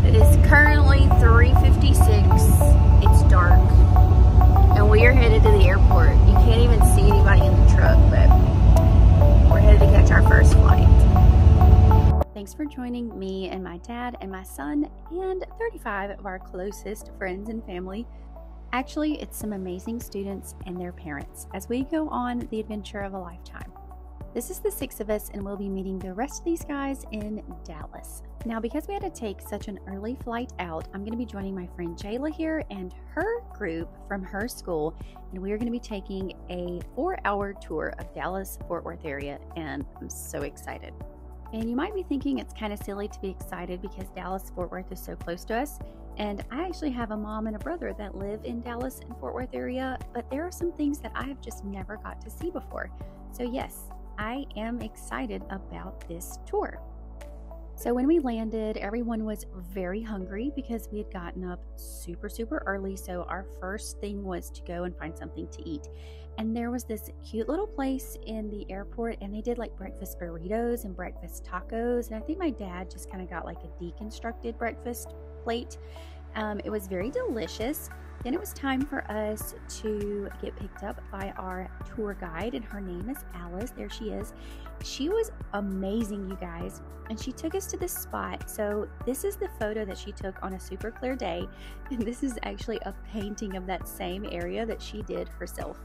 It is currently 3:56. It's dark. And we are headed to the airport. You can't even see anybody in the truck, but we're headed to catch our first flight. Thanks for joining me and my dad and my son and 35 of our closest friends and family. Actually, it's some amazing students and their parents as we go on the adventure of a lifetime. This is the 6 of us, and we'll be meeting the rest of these guys in Dallas. Now, because we had to take such an early flight out, I'm going to be joining my friend Jayla here and her group from her school, and we are going to be taking a 4-hour tour of Dallas-Fort Worth area, and I'm so excited. And you might be thinking it's kind of silly to be excited because Dallas-Fort Worth is so close to us, and I actually have a mom and a brother that live in Dallas and Fort Worth area, but there are some things that I have just never got to see before. So yes, I am excited about this tour. So when we landed, everyone was very hungry because we had gotten up super early. So our first thing was to go and find something to eat. And there was this cute little place in the airport, and they did like breakfast burritos and breakfast tacos. And I think my dad just kind of got like a deconstructed breakfast plate. It was very delicious. Then it was time for us to get picked up by our tour guide, and her name is Alice. There she is. She was amazing, you guys, and she took us to this spot. So this is the photo that she took on a super clear day, and this is actually a painting of that same area that she did herself.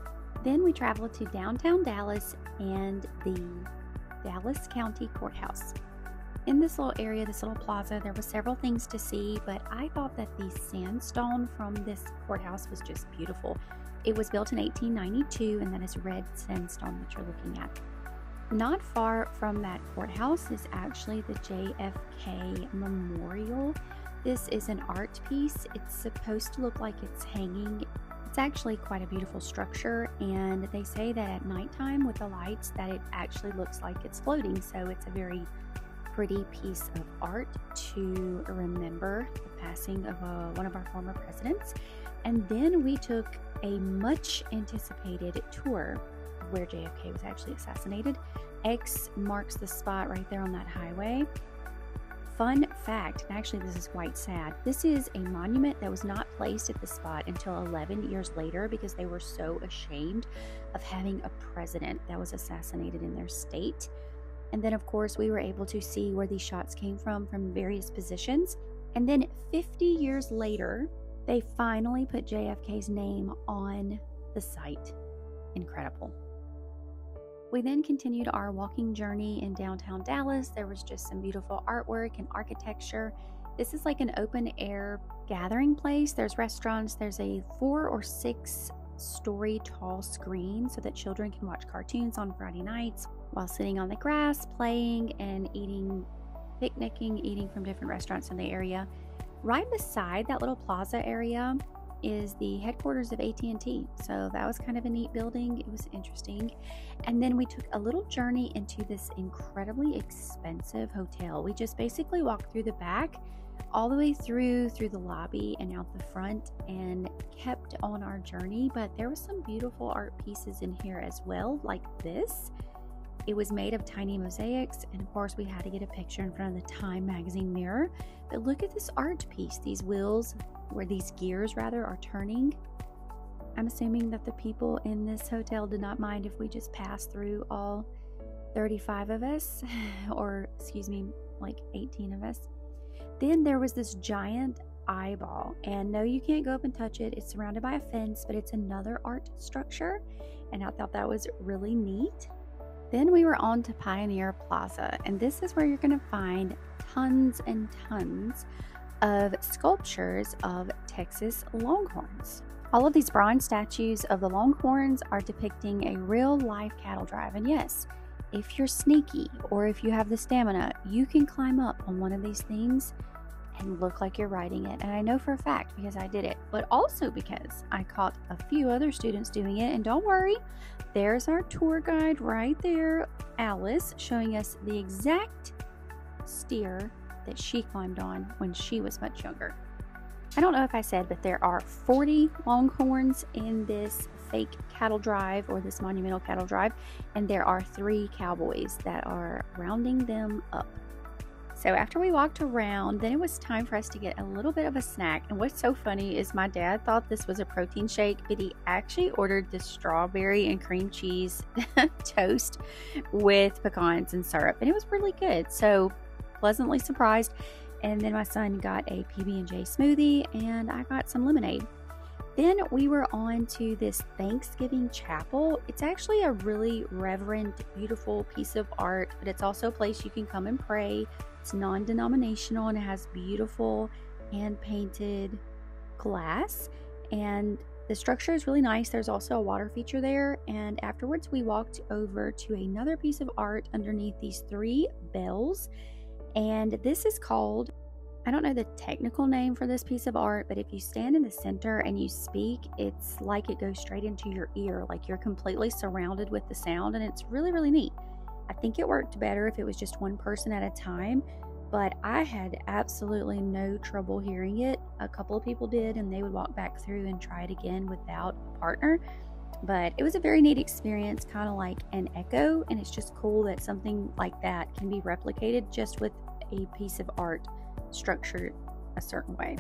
Then we traveled to downtown Dallas and the Dallas County Courthouse. In this little area, this little plaza, there were several things to see, but I thought that the sandstone from this courthouse was just beautiful. It was built in 1892, and that is red sandstone that you're looking at. Not far from that courthouse is actually the JFK Memorial. This is an art piece. It's supposed to look like it's hanging. It's actually quite a beautiful structure, and they say that at nighttime with the lights that it actually looks like it's floating, so it's a very pretty piece of art to remember the passing of one of our former presidents. And then we took a much anticipated tour where JFK was actually assassinated. X marks the spot right there on that highway. Fun fact, and actually this is quite sad, this is a monument that was not placed at the spot until 11 years later because they were so ashamed of having a president that was assassinated in their state. And then, of course, we were able to see where these shots came from various positions. And then 50 years later, they finally put JFK's name on the site. Incredible. We then continued our walking journey in downtown Dallas. There was just some beautiful artwork and architecture. This is like an open air gathering place. There's restaurants. There's a 4 or 6 story tall screen so that children can watch cartoons on Friday nights while sitting on the grass, playing and eating, picnicking, eating from different restaurants in the area. Right beside that little plaza area is the headquarters of AT&T. So that was kind of a neat building. It was interesting. And then we took a little journey into this incredibly expensive hotel. We just basically walked through the back, all the way through the lobby and out the front, and kept on our journey. But there were some beautiful art pieces in here as well, like this. It was made of tiny mosaics, and of course we had to get a picture in front of the Time magazine mirror. But look at this art piece, these wheels, where these gears rather are turning. I'm assuming that the people in this hotel did not mind if we just passed through all 35 of us, or excuse me, like 18 of us. Then there was this giant eyeball, and no, you can't go up and touch it. It's surrounded by a fence, but it's another art structure, and I thought that was really neat. Then we were on to Pioneer Plaza, and this is where you're going to find tons and tons of sculptures of Texas Longhorns. All of these bronze statues of the Longhorns are depicting a real life cattle drive, and yes, if you're sneaky or if you have the stamina, you can climb up on one of these things and look like you're riding it. And I know for a fact because I did it, but also because I caught a few other students doing it. And don't worry, there's our tour guide right there, Alice, showing us the exact steer that she climbed on when she was much younger. I don't know if I said, but there are 40 Longhorns in this fake cattle drive, or this monumental cattle drive, and there are 3 cowboys that are rounding them up. So after we walked around, then it was time for us to get a little bit of a snack. And what's so funny is my dad thought this was a protein shake, but he actually ordered the strawberry and cream cheese toast with pecans and syrup, and it was really good. So pleasantly surprised. And then my son got a PB&J smoothie, and I got some lemonade. Then we were on to this Thanksgiving chapel. It's actually a really reverent, beautiful piece of art, but it's also a place you can come and pray. It's non-denominational, and it has beautiful hand-painted glass, and the structure is really nice. There's also a water feature there, and afterwards we walked over to another piece of art underneath these 3 bells, and this is called, I don't know the technical name for this piece of art, but if you stand in the center and you speak, it's like it goes straight into your ear, like you're completely surrounded with the sound, and it's really, really neat. I think it worked better if it was just one person at a time, but I had absolutely no trouble hearing it. A couple of people did, and they would walk back through and try it again without a partner. But it was a very neat experience, kind of like an echo, and it's just cool that something like that can be replicated just with a piece of art structured a certain way.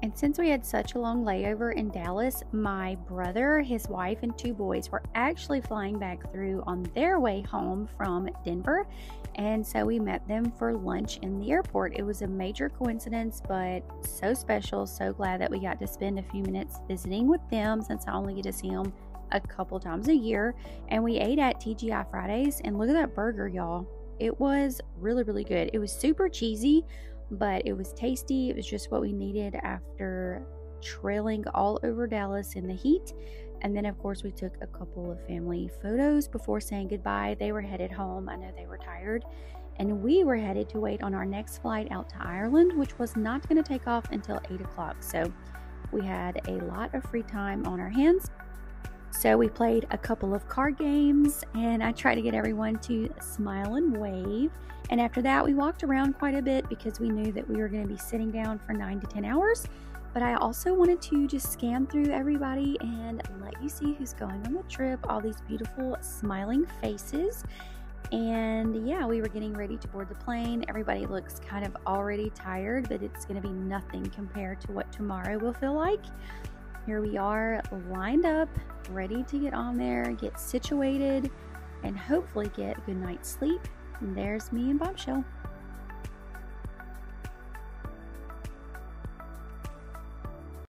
And since we had such a long layover in Dallas, my brother, his wife, and 2 boys were actually flying back through on their way home from Denver. And so we met them for lunch in the airport. It was a major coincidence, but so special. So glad that we got to spend a few minutes visiting with them, since I only get to see them a couple times a year. And we ate at TGI Fridays, and look at that burger, y'all. It was really, really good. It was super cheesy, but it was tasty. It was just what we needed after trailing all over Dallas in the heat. And then of course we took a couple of family photos before saying goodbye. They were headed home. I know they were tired, and we were headed to wait on our next flight out to Ireland, which was not going to take off until 8 o'clock. So we had a lot of free time on our hands. So we played a couple of card games, and I tried to get everyone to smile and wave. And after that, we walked around quite a bit because we knew that we were going to be sitting down for 9 to 10 hours. But I also wanted to just scan through everybody and let you see who's going on the trip, all these beautiful smiling faces. And yeah, we were getting ready to board the plane. Everybody looks kind of already tired, but it's going to be nothing compared to what tomorrow will feel like. Here we are, lined up, ready to get on there, get situated, and hopefully get a good night's sleep. And there's me and Bombshell.